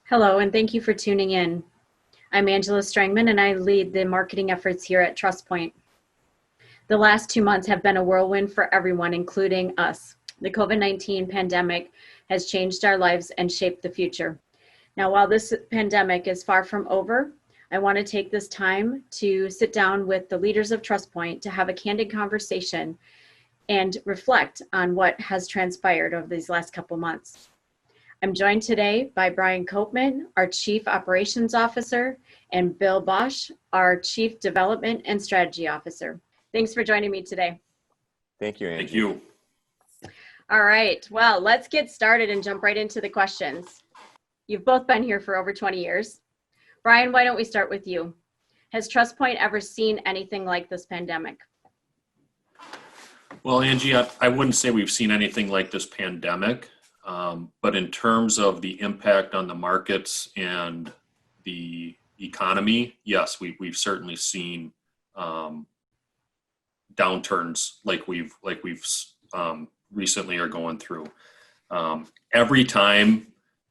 Hello, and thank you for tuning in. I'm Angela Strangman, and I lead the marketing efforts here at Trustpoint. The last 2 months have been a whirlwind for everyone, including us. The COVID-19 pandemic has changed our lives and shaped the future. Now, while this pandemic is far from over, I want to take this time to sit down with the leaders of Trustpoint to have a candid conversation and reflect on what has transpired over these last couple months. I'm joined today by Brian Koopman, our Chief Operations Officer, and Bill Bosch, our Chief Development and Strategy Officer. Thanks for joining me today. Thank you, Angie. Thank you. All right, well, let's get started and jump right into the questions. You've both been here for over 20 years. Brian, why don't we start with you? Has Trustpoint ever seen anything like this pandemic? Well, Angie, I wouldn't say we've seen anything like this pandemic, but in terms of the impact on the markets and the economy, yes, we've certainly seen downturns like we've recently are going through. Every time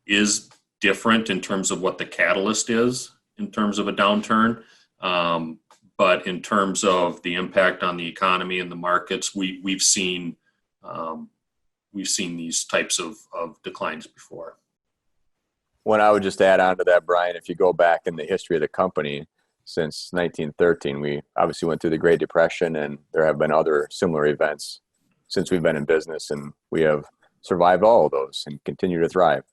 is different in terms of what the catalyst is in terms of a downturn. But in terms of the impact on the economy and the markets, we've seen these types of declines before. What I would just add on to that, Brian, if you go back in the history of the company since 1913, we obviously went through the Great Depression, and there have been other similar events since we've been in business, and we have survived all of those and continue to thrive.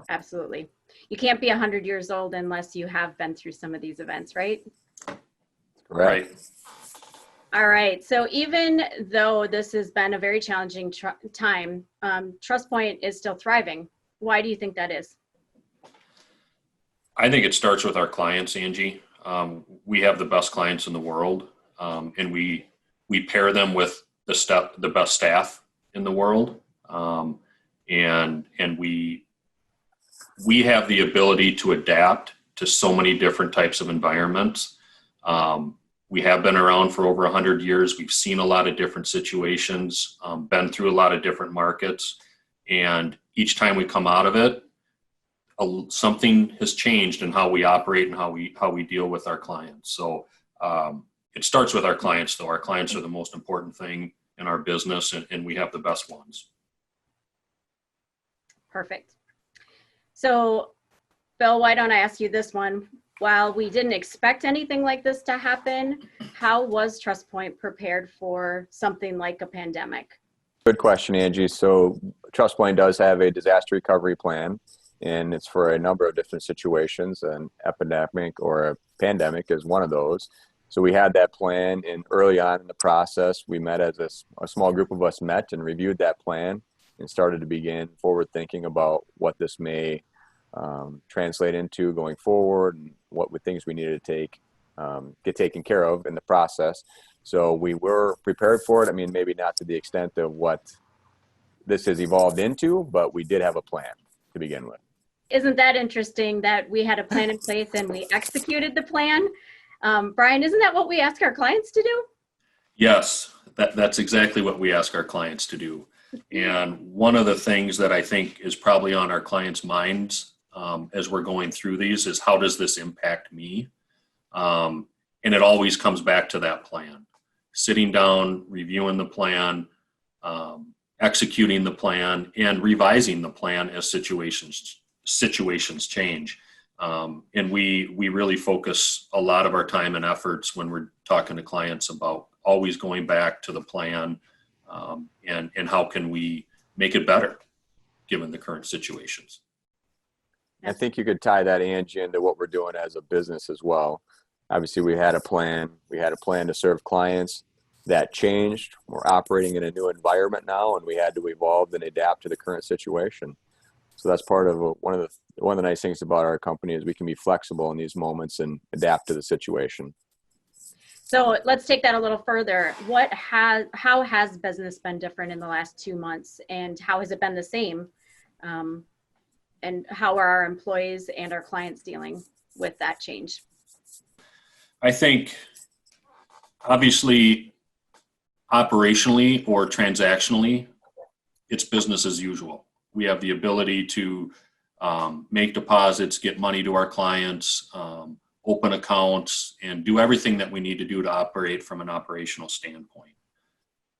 Absolutely. You can't be 100 years old unless you have been through some of these events, right? Right. All right. So even though this has been a very challenging time, Trustpoint is still thriving. Why do you think that is? I think it starts with our clients, Angie. We have the best clients in the world, and we pair them with the best staff in the world, and we have the ability to adapt to so many different types of environments. We have been around for over 100 years. We've seen a lot of different situations, been through a lot of different markets, and each time we come out of it, something has changed in how we operate and how we deal with our clients. So it starts with our clients, though. Our clients are the most important thing in our business, and we have the best ones. Perfect. So, Bill, why don't I ask you this one? While we didn't expect anything like this to happen, how was Trustpoint prepared for something like a pandemic? Good question, Angie. So Trustpoint does have a disaster recovery plan, and it's for a number of different situations. An epidemic or a pandemic is one of those. So we had that plan, and early on in the process, we met as a small group of us met and reviewed that plan and started to begin forward thinking about what this may translate into going forward and what things we needed to get taken care of in the process. So we were prepared for it. I mean, maybe not to the extent of what this has evolved into, but we did have a plan to begin with. Isn't that interesting that we had a plan in place and we executed the plan? Brian, isn't that what we ask our clients to do? Yes, that's exactly what we ask our clients to do. And one of the things that I think is probably on our clients' minds as we're going through these is, how does this impact me? And it always comes back to that plan. Sitting down, reviewing the plan, executing the plan, and revising the plan as situations change. And we really focus a lot of our time and efforts when we're talking to clients about always going back to the plan, and how can we make it better given the current situations. I think you could tie that, Angie, into what we're doing as a business as well. Obviously, we had a plan. We had a plan to serve clients. That changed. We're operating in a new environment now, and we had to evolve and adapt to the current situation. So that's part of one of the nice things about our company is we can be flexible in these moments and adapt to the situation. So let's take that a little further. How has business been different in the last 2 months, and how has it been the same? And how are our employees and our clients dealing with that change? I think, obviously, operationally or transactionally, it's business as usual. We have the ability to make deposits, get money to our clients, open accounts, and do everything that we need to do to operate from an operational standpoint.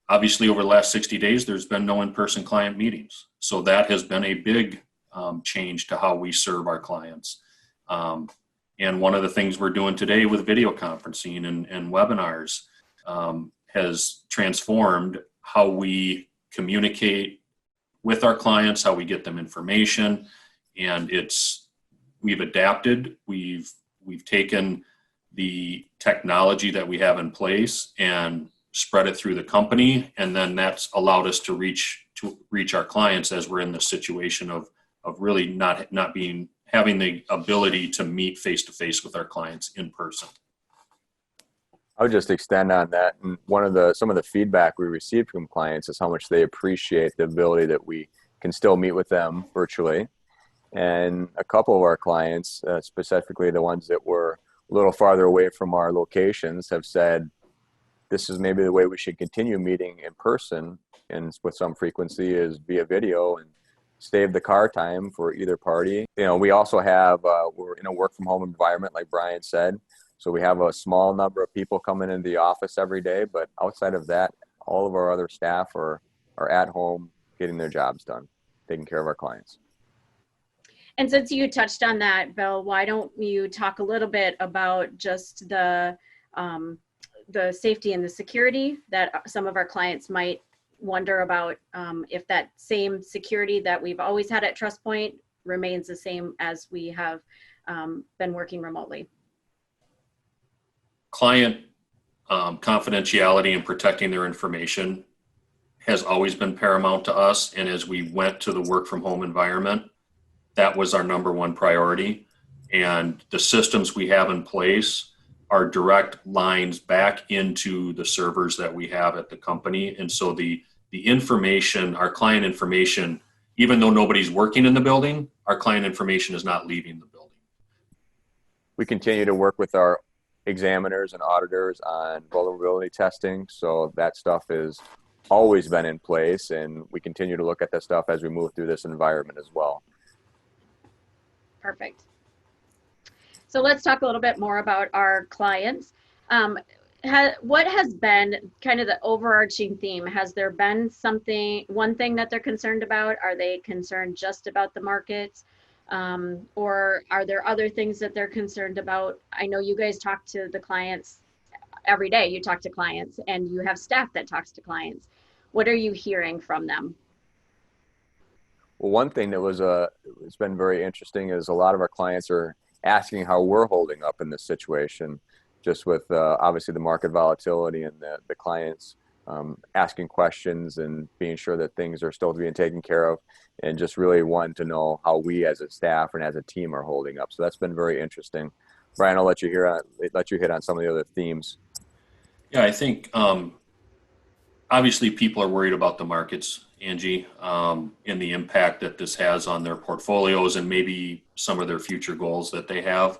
Obviously, over the last 60 days, there's been no in-person client meetings. So that has been a big change to how we serve our clients. And one of the things we're doing today with video conferencing and webinars has transformed how we communicate with our clients, how we get them information. And we've adapted, we've taken the technology that we have in place and spread it through the company, and then that's allowed us to reach our clients as we're in the situation of really not having the ability to meet face to face with our clients in person. I would just extend on that, and some of the feedback we received from clients is how much they appreciate the ability that we can still meet with them virtually. And a couple of our clients, specifically the ones that were a little farther away from our locations, have said this is maybe the way we should continue meeting in person and with some frequency is via video and save the car time for either party. We also have, we're in a work from home environment, like Brian said. So we have a small number of people coming into the office every day, but outside of that, all of our other staff are at home getting their jobs done, taking care of our clients. And since you touched on that, Bill, why don't you talk a little bit about just the safety and the security that some of our clients might wonder about, if that same security that we've always had at Trustpoint remains the same as we have been working remotely. Client confidentiality and protecting their information has always been paramount to us. And as we went to the work from home environment, that was our number one priority. And the systems we have in place are direct lines back into the servers that we have at the company. And so the information, our client information, even though nobody's working in the building, our client information is not leaving the building. We continue to work with our examiners and auditors on vulnerability testing. So that stuff has always been in place, and we continue to look at that stuff as we move through this environment as well. Perfect. So let's talk a little bit more about our clients. What has been kind of the overarching theme? Has there been one thing that they're concerned about? Are they concerned just about the markets? Or are there other things that they're concerned about? I know you guys talk to the clients every day. You talk to clients and you have staff that talks to clients. What are you hearing from them? Well, one thing that it's been very interesting is a lot of our clients are asking how we're holding up in this situation, just with obviously the market volatility and the clients asking questions and being sure that things are still being taken care of, and just really wanting to know how we as a staff and as a team are holding up. So that's been very interesting. Brian, I'll let you hit on some of the other themes. Yeah, I think obviously people are worried about the markets, Angie, and the impact that this has on their portfolios and maybe some of their future goals that they have.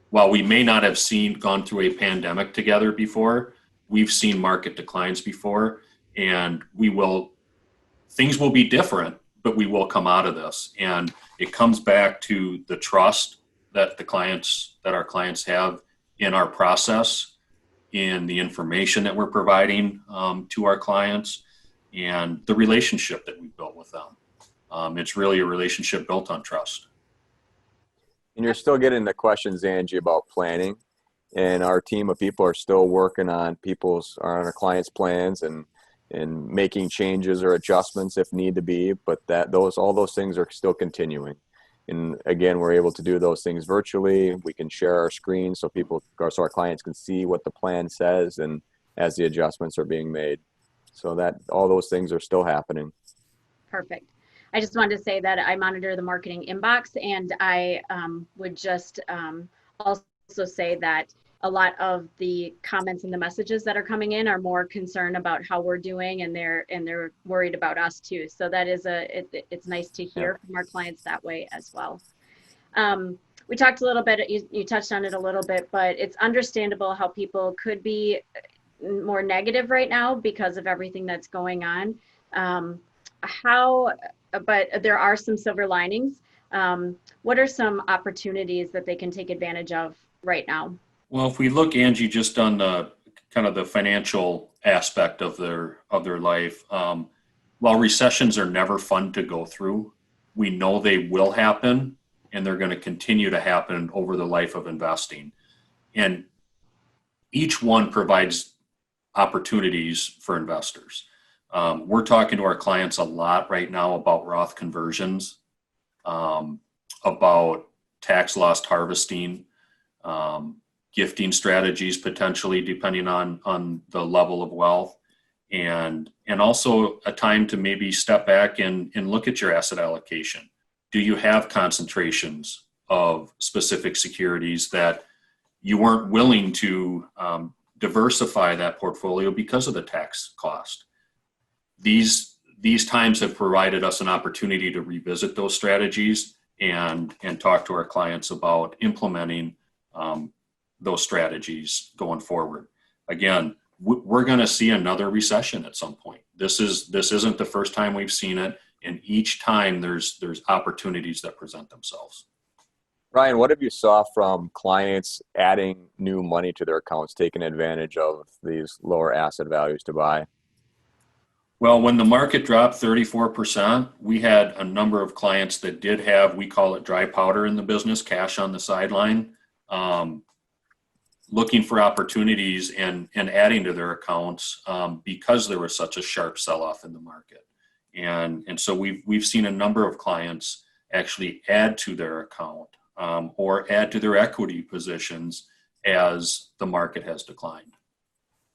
While we may not have gone through a pandemic together before, we've seen market declines before, and things will be different, but we will come out of this. And it comes back to the trust that our clients have in our process, in the information that we're providing to our clients, and the relationship that we built with them. It's really a relationship built on trust. And you're still getting the questions, Angie, about planning. And our team of people are still working on our clients' plans and making changes or adjustments if need to be. But all those things are still continuing. And again, we're able to do those things virtually. We can share our screen so our clients can see what the plan says and as the adjustments are being made. So that all those things are still happening. Perfect. I just wanted to say that I monitor the marketing inbox, and I would just also say that a lot of the comments and the messages that are coming in are more concerned about how we're doing, and they're worried about us too. So that is it's nice to hear from our clients that way as well. We talked a little bit, you touched on it a little bit, but it's understandable how people could be more negative right now because of everything that's going on. But there are some silver linings. What are some opportunities that they can take advantage of right now? Well, if we look, Angie, just on the kind of the financial aspect of their life, while recessions are never fun to go through, we know they will happen, and they're going to continue to happen over the life of investing. And each one provides opportunities for investors. We're talking to our clients a lot right now about Roth conversions, about tax loss harvesting, gifting strategies potentially depending on the level of wealth, and also a time to maybe step back and look at your asset allocation. Do you have concentrations of specific securities that you weren't willing to diversify that portfolio because of the tax cost? These times have provided us an opportunity to revisit those strategies and talk to our clients about implementing those strategies going forward. Again, we're going to see another recession at some point. This isn't the first time we've seen it, and each time there's opportunities that present themselves. Ryan, what have you saw from clients adding new money to their accounts, taking advantage of these lower asset values to buy? Well, when the market dropped 34%, we had a number of clients that did have, we call it dry powder in the business, cash on the sideline, looking for opportunities and adding to their accounts because there was such a sharp sell-off in the market. And so we've seen a number of clients actually add to their account or add to their equity positions as the market has declined.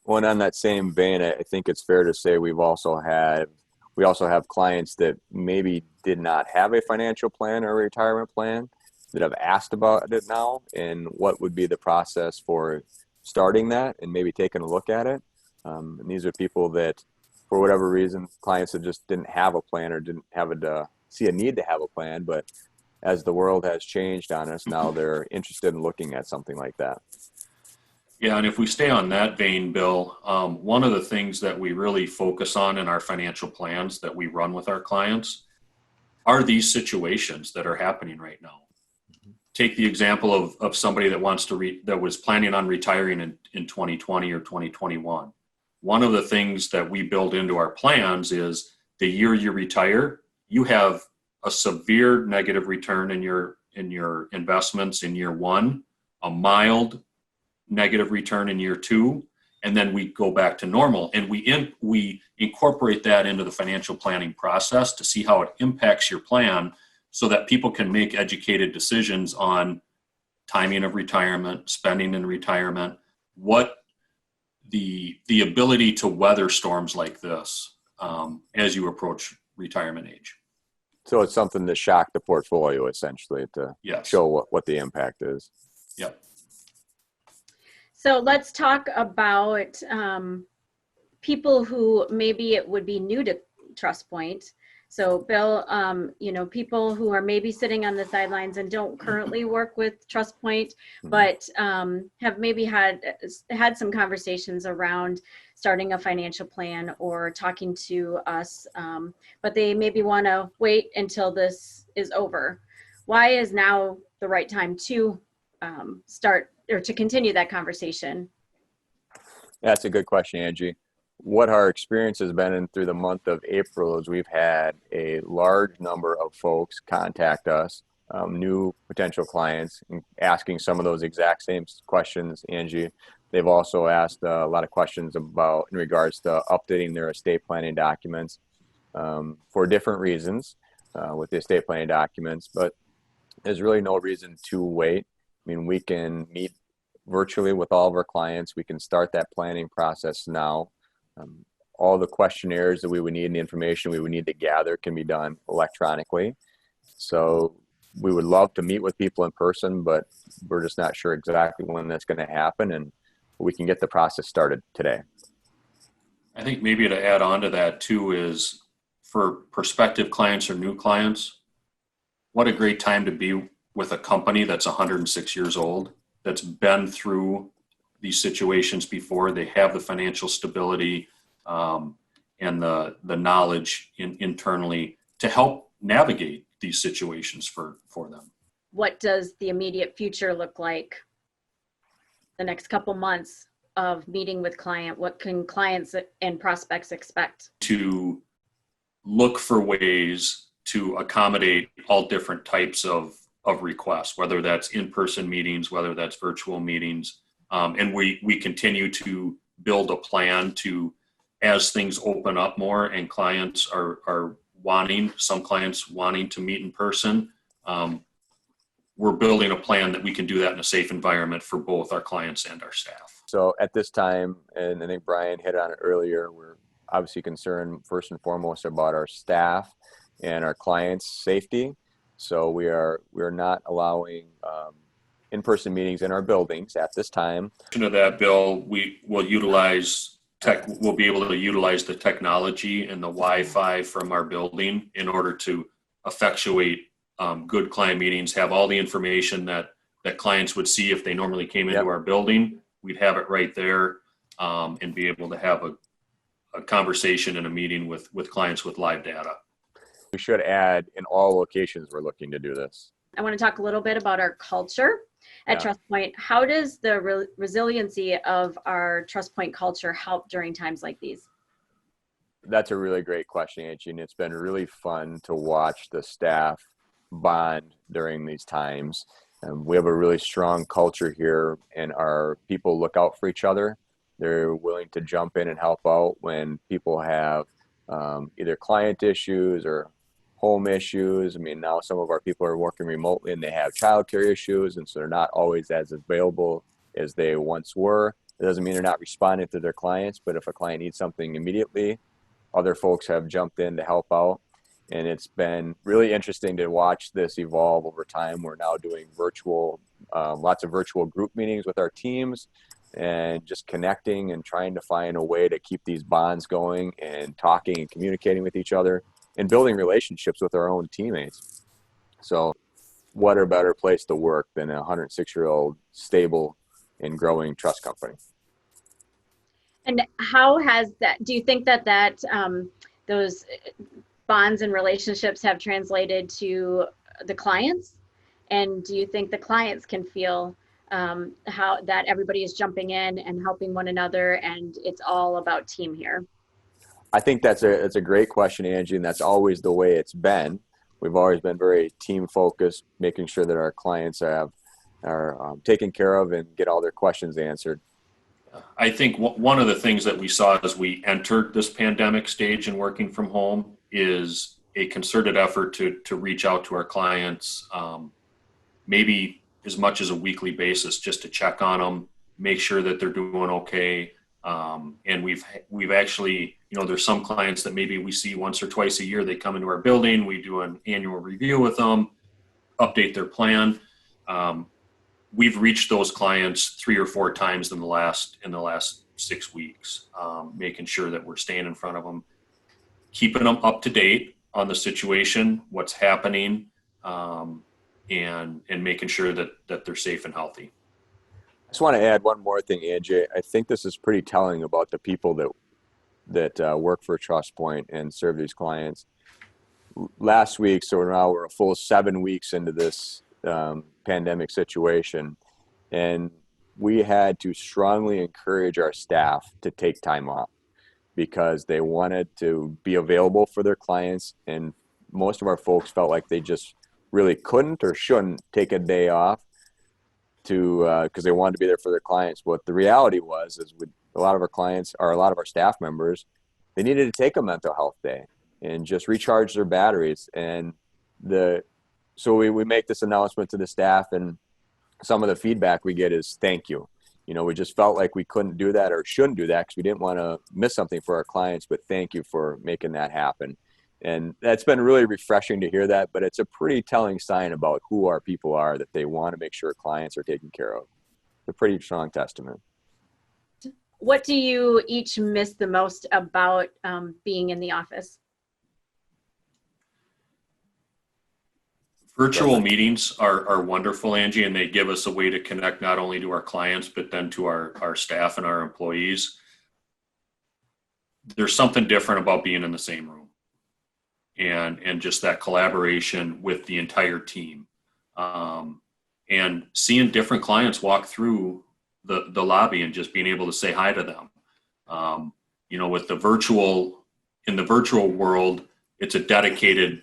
Well, and on that same vein, I think it's fair to say we also have clients that maybe did not have a financial plan or a retirement plan that have asked about it now, and what would be the process for starting that and maybe taking a look at it. And these are people that, for whatever reason, clients that just didn't have a plan or didn't see a need to have a plan, but as the world has changed on us, now they're interested in looking at something like that. Yeah, and if we stay on that vein, Bill, one of the things that we really focus on in our financial plans that we run with our clients are these situations that are happening right now. Take the example of somebody that that was planning on retiring in 2020 or 2021. One of the things that we build into our plans is the year you retire, you have a severe negative return in your investments in year one, a mild negative return in year two, and then we go back to normal. And we incorporate that into the financial planning process to see how it impacts your plan so that people can make educated decisions on timing of retirement, spending in retirement, what the ability to weather storms like this as you approach retirement age. So it's something to shock the portfolio, essentially, to show what the impact is. Yep. So let's talk about people who maybe it would be new to Trustpoint. So Bill, people who are maybe sitting on the sidelines and don't currently work with Trustpoint, but have maybe had some conversations around starting a financial plan or talking to us, but they maybe want to wait until this is over. Why is now the right time to start or to continue that conversation? That's a good question, Angie. What our experience has been through the month of April is we've had a large number of folks contact us, new potential clients, asking some of those exact same questions, Angie. They've also asked a lot of questions in regards to updating their estate planning documents for different reasons with the estate planning documents, but there's really no reason to wait. I mean, we can meet virtually with all of our clients. We can start that planning process now. All the questionnaires that we would need and the information we would need to gather can be done electronically. So we would love to meet with people in person, but we're just not sure exactly when that's going to happen, and we can get the process started today. I think maybe to add on to that too is for prospective clients or new clients, what a great time to be with a company that's 106 years old, that's been through these situations before. They have the financial stability and the knowledge internally to help navigate these situations for them. What does the immediate future look like? The next couple months of meeting with client, what can clients and prospects expect? To look for ways to accommodate all different types of requests, whether that's in-person meetings, whether that's virtual meetings. And we continue to build a plan to, as things open up more and clients are some clients wanting to meet in person, we're building a plan that we can do that in a safe environment for both our clients and our staff. So at this time, and I think Brian hit on it earlier, we're obviously concerned first and foremost about our staff and our clients' safety. So we're not allowing in-person meetings in our buildings at this time. To that, Bill, we will we'll be able to utilize the technology and the Wi-Fi from our building in order to effectuate good client meetings, have all the information that clients would see if they normally came into our building. We'd have it right there, and be able to have a conversation and a meeting with clients with live data. We should add, in all locations, we're looking to do this. I want to talk a little bit about our culture at Trustpoint. How does the resiliency of our Trustpoint culture help during times like these? That's a really great question, Angie, and it's been really fun to watch the staff bond during these times. We have a really strong culture here, and our people look out for each other. They're willing to jump in and help out when people have either client issues or home issues. I mean, now some of our people are working remotely and they have childcare issues, and so they're not always as available as they once were. It doesn't mean they're not responding to their clients, but if a client needs something immediately, other folks have jumped in to help out. And it's been really interesting to watch this evolve over time. We're now doing lots of virtual group meetings with our teams and just connecting and trying to find a way to keep these bonds going and talking and communicating with each other and building relationships with our own teammates. So what a better place to work than a 106-year-old stable and growing trust company. And how has that, do you think that those bonds and relationships have translated to the clients? And do you think the clients can feel how that everybody is jumping in and helping one another and it's all about team here? I think that's a great question, Angie, and that's always the way it's been. We've always been very team focused, making sure that our clients are taken care of and get all their questions answered. I think one of the things that we saw as we entered this pandemic stage and working from home is a concerted effort to reach out to our clients, maybe as much as a weekly basis, just to check on them, make sure that they're doing okay. And we've actually, there's some clients that maybe we see once or twice a year. They come into our building, we do an annual review with them, update their plan. We've reached those clients 3 or 4 times in the last 6 weeks, making sure that we're staying in front of them, keeping them up to date on the situation, what's happening, and making sure that they're safe and healthy. I just want to add one more thing, Angie. I think this is pretty telling about the people that work for Trustpoint and serve these clients. Last week, so now we're a full 7 weeks into this pandemic situation, and we had to strongly encourage our staff to take time off because they wanted to be available for their clients, and most of our folks felt like they just really couldn't or shouldn't take a day off because they wanted to be there for their clients. But the reality is with a lot of our clients or a lot of our staff members, they needed to take a mental health day and just recharge their batteries. And so we make this announcement to the staff, and some of the feedback we get is thank you. We just felt like we couldn't do that or shouldn't do that because we didn't want to miss something for our clients, but thank you for making that happen. And that's been really refreshing to hear that, but it's a pretty telling sign about who our people are, that they want to make sure clients are taken care of. It's a pretty strong testament. What do you each miss the most about being in the office? Virtual meetings are wonderful, Angie, and they give us a way to connect not only to our clients, but then to our staff and our employees. There's something different about being in the same room. and just that collaboration with the entire team. And seeing different clients walk through the lobby and just being able to say hi to them. With in the virtual world, it's a dedicated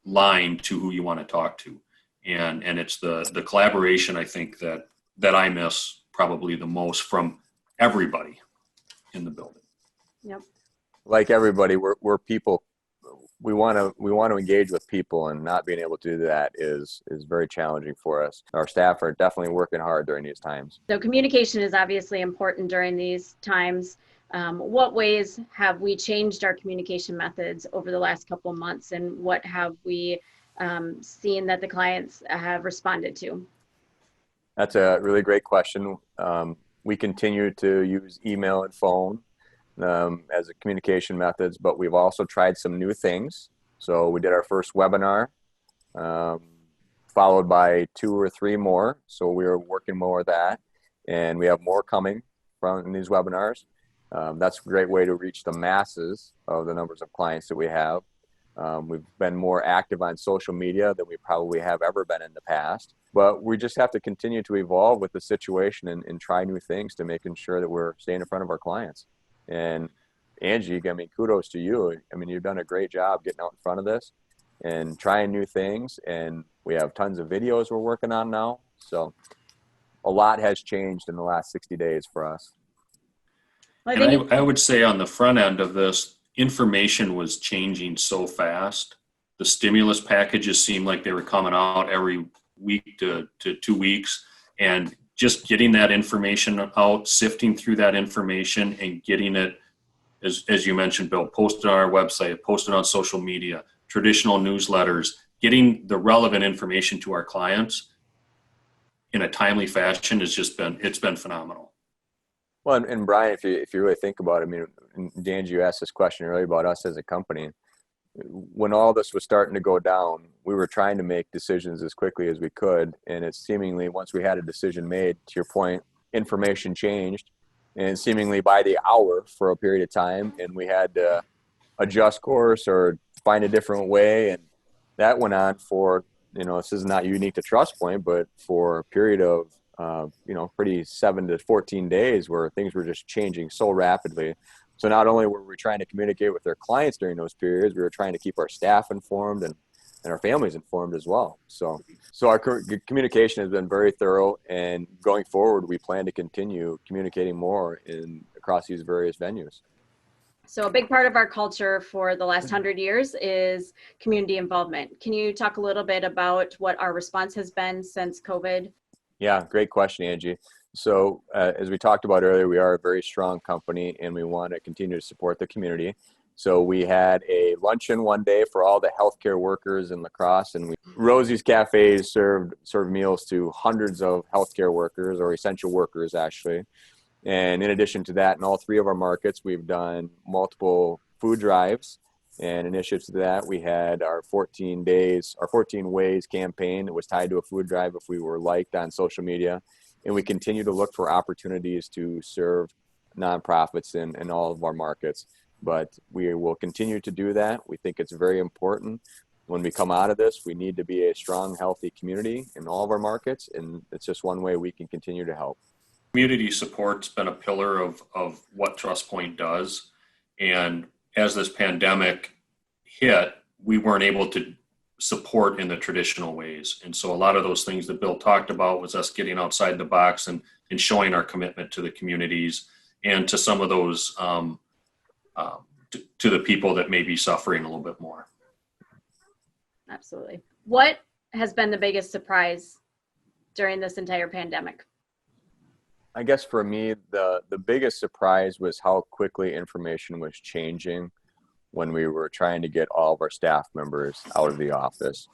line to who you want to talk to. And it's the collaboration, I think, that I miss probably the most from everybody in the building. Yep. Like everybody, we're people. We want to engage with people, and not being able to do that is very challenging for us. Our staff are definitely working hard during these times. So communication is obviously important during these times. What ways have we changed our communication methods over the last couple of months, and what have we seen that the clients have responded to? That's a really great question. We continue to use email and phone as a communication methods, but we've also tried some new things. So we did our first webinar, followed by 2 or 3 more. So we're working more with that, and we have more coming from these webinars. That's a great way to reach the masses of the numbers of clients that we have. We've been more active on social media than we probably have ever been in the past, but we just have to continue to evolve with the situation and try new things to making sure that we're staying in front of our clients. And Angie, kudos to you. You've done a great job getting out in front of this and trying new things. And we have tons of videos we're working on now. So a lot has changed in the last 60 days for us. And I would say on the front end of this, information was changing so fast. The stimulus packages seemed like they were coming out every week to 2 weeks. And just getting that information out, sifting through that information and getting it, as you mentioned, Bill, posted on our website, posted on social media, traditional newsletters, getting the relevant information to our clients in a timely fashion it's been phenomenal. Well, and Brian, if you really think about it, Dan, you asked this question earlier about us as a company. When all this was starting to go down, we were trying to make decisions as quickly as we could. And it's seemingly, once we had a decision made, to your point, information changed, and seemingly by the hour for a period of time. And we had to adjust course or find a different way. And that went on for, this is not unique to Trustpoint, but for a period of, pretty 7 to 14 days where things were just changing so rapidly. So not only were we trying to communicate with our clients during those periods, we were trying to keep our staff informed and our families informed as well. So our communication has been very thorough, and going forward, we plan to continue communicating more across these various venues. So a big part of our culture for the last 100 years is community involvement. Can you talk a little bit about what our response has been since COVID? Yeah, great question, Angie. So as we talked about earlier, we are a very strong company, and we want to continue to support the community. So we had a luncheon one day for all the healthcare workers in La Crosse, and Rosie's Cafes served meals to hundreds of healthcare workers, or essential workers actually. And in addition to that, in all 3 of our markets, we've done multiple food drives. And initiatives to that, we had our 14 Ways campaign that was tied to a food drive if we were liked on social media. And we continue to look for opportunities to serve nonprofits in all of our markets. But we will continue to do that. We think it's very important. When we come out of this, we need to be a strong, healthy community in all of our markets. And it's just one way we can continue to help. Community support's been a pillar of what Trustpoint does. And as this pandemic hit, we weren't able to support in the traditional ways. And so a lot of those things that Bill talked about was us getting outside the box and showing our commitment to the communities and to some of those, to the people that may be suffering a little bit more. Absolutely. What has been the biggest surprise during this entire pandemic? I guess for me, the biggest surprise was how quickly information was changing when we were trying to get all of our staff members out of the office.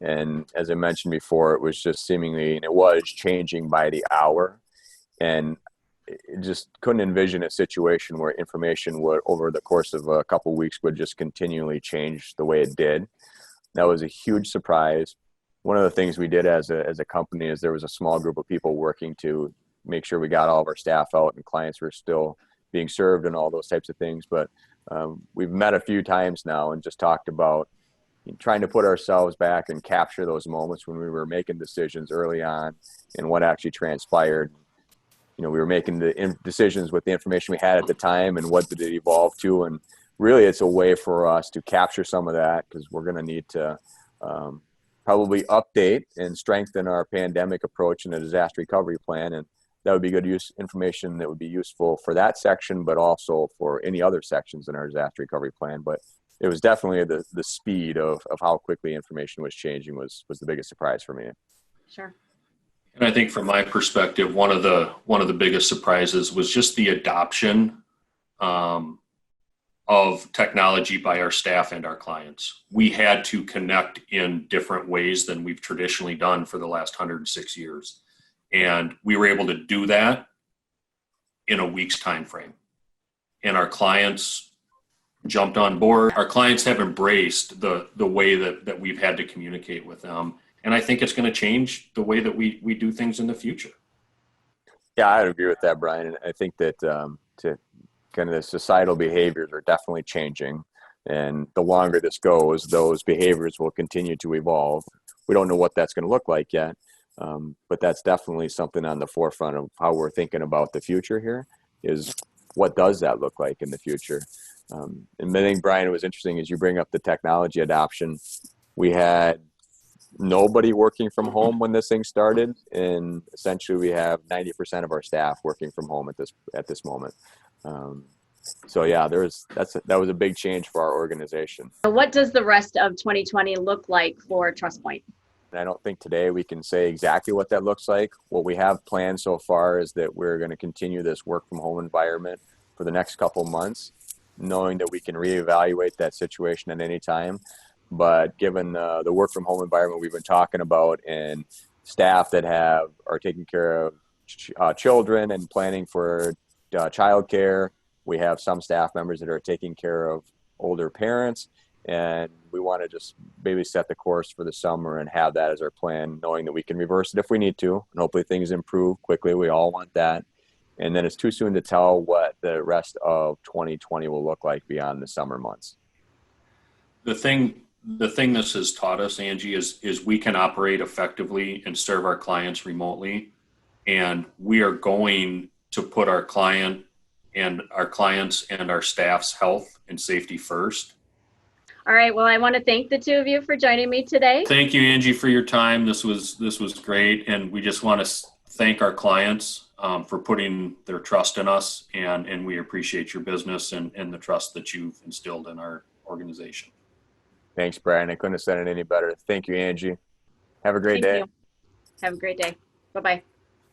And as I mentioned before, it was just seemingly, and it was changing by the hour. And it just couldn't envision a situation where information would, over the course of a couple of weeks, would just continually change the way it did. That was a huge surprise. One of the things we did as a company is there was a small group of people working to make sure we got all of our staff out and clients were still being served and all those types of things. But we've met a few times now and just talked about trying to put ourselves back and capture those moments when we were making decisions early on and what actually transpired. We were making the decisions with the information we had at the time and what did it evolve to. And really it's a way for us to capture some of that, because we're going to need to probably update and strengthen our pandemic approach and a disaster recovery plan. And that would be good information that would be useful for that section, but also for any other sections in our disaster recovery plan. But it was definitely the speed of how quickly information was changing was the biggest surprise for me. Sure. And I think from my perspective, one of the biggest surprises was just the adoption of technology by our staff and our clients. We had to connect in different ways than we've traditionally done for the last 106 years. And we were able to do that in a week's time frame. And our clients jumped on board. Our clients have embraced the way that we've had to communicate with them. And I think it's going to change the way that we do things in the future. Yeah, I would agree with that, Brian. I think that to kind of the societal behaviors are definitely changing. And the longer this goes, those behaviors will continue to evolve. We don't know what that's going to look like yet. But that's definitely something on the forefront of how we're thinking about the future here, is what does that look like in the future? And I think, Brian, it was interesting as you bring up the technology adoption. We had nobody working from home when this thing started, and essentially we have 90% of our staff working from home at this moment. So yeah, that was a big change for our organization. What does the rest of 2020 look like for Trustpoint? And I don't think today we can say exactly what that looks like. What we have planned so far is that we're going to continue this work from home environment for the next couple months, knowing that we can reevaluate that situation at any time. But given the work from home environment we've been talking about, and staff that are taking care of children and planning for childcare, we have some staff members that are taking care of older parents, and we want to just maybe set the course for the summer and have that as our plan, knowing that we can reverse it if we need to, and hopefully things improve quickly. We all want that. And then it's too soon to tell what the rest of 2020 will look like beyond the summer months. The thing this has taught us, Angie, is we can operate effectively and serve our clients remotely. And we are going to put our clients and our staff's health and safety first. All right. Well, I want to thank the two of you for joining me today. Thank you, Angie, for your time. This was great. And we just want to thank our clients for putting their trust in us. And we appreciate your business and the trust that you've instilled in our organization. Thanks, Brian. I couldn't have said it any better. Thank you, Angie. Have a great day. Have a great day. Bye-bye.